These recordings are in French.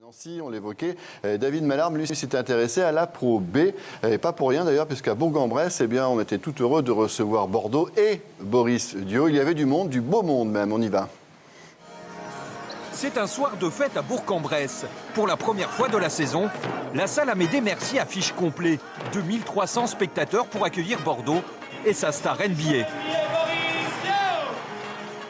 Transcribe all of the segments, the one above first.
Nancy, on l'évoquait, David Mallarme, lui, s'est intéressé à la Pro B. Et pas pour rien d'ailleurs, puisqu'à Bourg-en-Bresse, eh bien, on était tout heureux de recevoir Bordeaux et Boris Diaw. Il y avait du monde, du beau monde même, on y va. C'est un soir de fête à Bourg-en-Bresse. Pour la première fois de la saison, la salle Amédée Mercier affiche complet. 2300 spectateurs pour accueillir Bordeaux et sa star NBA.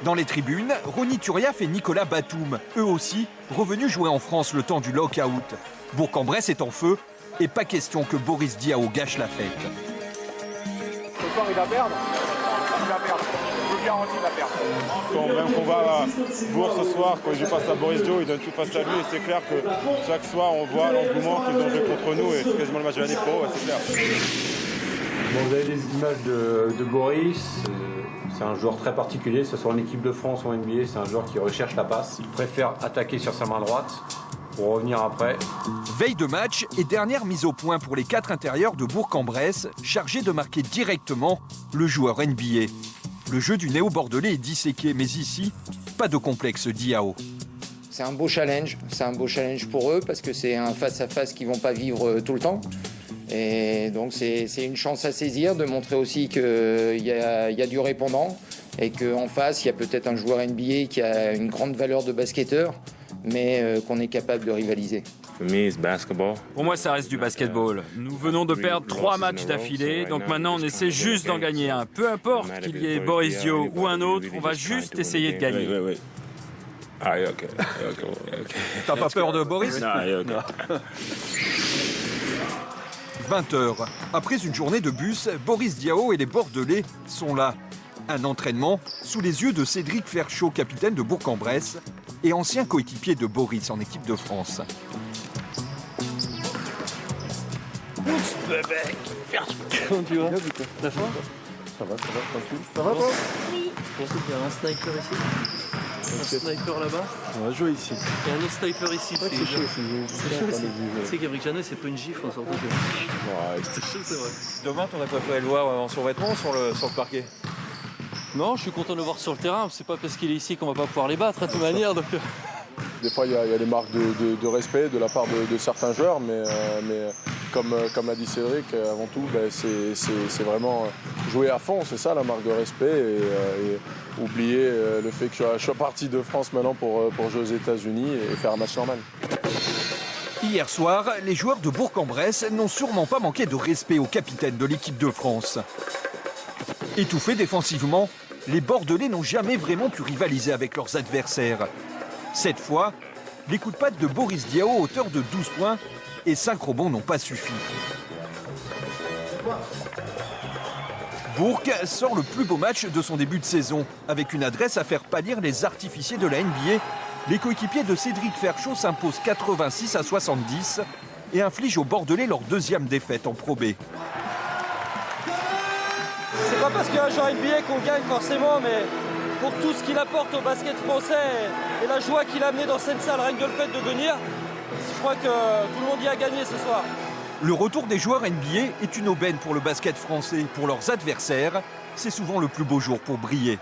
Dans les tribunes, Ronny Turiaf et Nicolas Batum, eux aussi, revenus jouer en France le temps du lock-out. Bourg-en-Bresse est en feu et pas question que Boris Diaw gâche la fête. Ce soir, il va perdre. Il va perdre. Je vous garantis, il va perdre. Même qu'on va à Bourg ce soir, quand je passe à Boris Diaw, il donne tout face à lui. Et c'est clair que chaque soir, on voit l'engouement qu'ils ont joué contre nous. Et c'est quasiment le match de l'année pro, c'est clair. Bon, vous avez des images de Boris. C'est un joueur très particulier, que ce soit en équipe de France ou en NBA, c'est un joueur qui recherche la passe. Il préfère attaquer sur sa main droite pour revenir après. Veille de match et dernière mise au point pour les 4 intérieurs de Bourg-en-Bresse, chargés de marquer directement le joueur NBA. Le jeu du néo-bordelais est disséqué, mais ici, pas de complexe Diaw. C'est un beau challenge pour eux parce que c'est un face-à-face qu'ils ne vont pas vivre tout le temps. Et donc c'est une chance à saisir de montrer aussi qu'il y a du répondant et qu'en face, il y a peut-être un joueur NBA qui a une grande valeur de basketteur, mais qu'on est capable de rivaliser. Pour moi, ça reste du basketball. Nous venons de perdre 3 matchs d'affilée, donc maintenant on essaie juste d'en gagner un. Peu importe qu'il y ait Boris Diaw ou un autre, on va juste essayer de gagner. T'as pas peur de Boris ? 20h. Après une journée de bus, Boris Diaw et les Bordelais sont là. Un entraînement sous les yeux de Cédric Ferchaud, capitaine de Bourg-en-Bresse et ancien coéquipier de Boris en équipe de France. Comment tu vas? T'as faim? Ça va, tranquille. Ça va toi? Oui. Je pensais qu'il y a un sniper ici. Un sniper là-bas. On va jouer ici. Il y a un autre sniper ici. C'est chaud, Tu sais qu'avec Jeannot, c'est pas une gifle en sortant de... Ouais, c'est chaud, c'est vrai. Demain, t'aurais préféré le voir en survêtement ou sur le parquet? Non, je suis content de le voir sur le terrain. C'est pas parce qu'il est ici qu'on va pas pouvoir les battre de toute manière. Donc... Des fois, il y a des marques de respect de la part de certains joueurs, mais comme l'a dit Cédric, avant tout, c'est vraiment jouer à fond, c'est ça la marque de respect, et oublier le fait que je suis parti de France maintenant pour jouer aux États-Unis et faire un match normal. Hier soir, les joueurs de Bourg-en-Bresse n'ont sûrement pas manqué de respect au capitaine de l'équipe de France. Étouffés défensivement, les Bordelais n'ont jamais vraiment pu rivaliser avec leurs adversaires. Cette fois, les coups de patte de Boris Diaw à hauteur de 12 points et 5 rebonds n'ont pas suffi. Bourg sort le plus beau match de son début de saison. Avec une adresse à faire pâlir les artificiers de la NBA, les coéquipiers de Cédric Ferchaud s'imposent 86-70 et infligent aux Bordelais leur deuxième défaite en Pro B. C'est pas parce qu'il y a un joueur NBA qu'on gagne forcément, mais pour tout ce qu'il apporte au basket français et la joie qu'il a amené dans cette salle, rien que de le fait de venir, je crois que tout le monde y a gagné ce soir. Le retour des joueurs NBA est une aubaine pour le basket français. Pour leurs adversaires, c'est souvent le plus beau jour pour briller.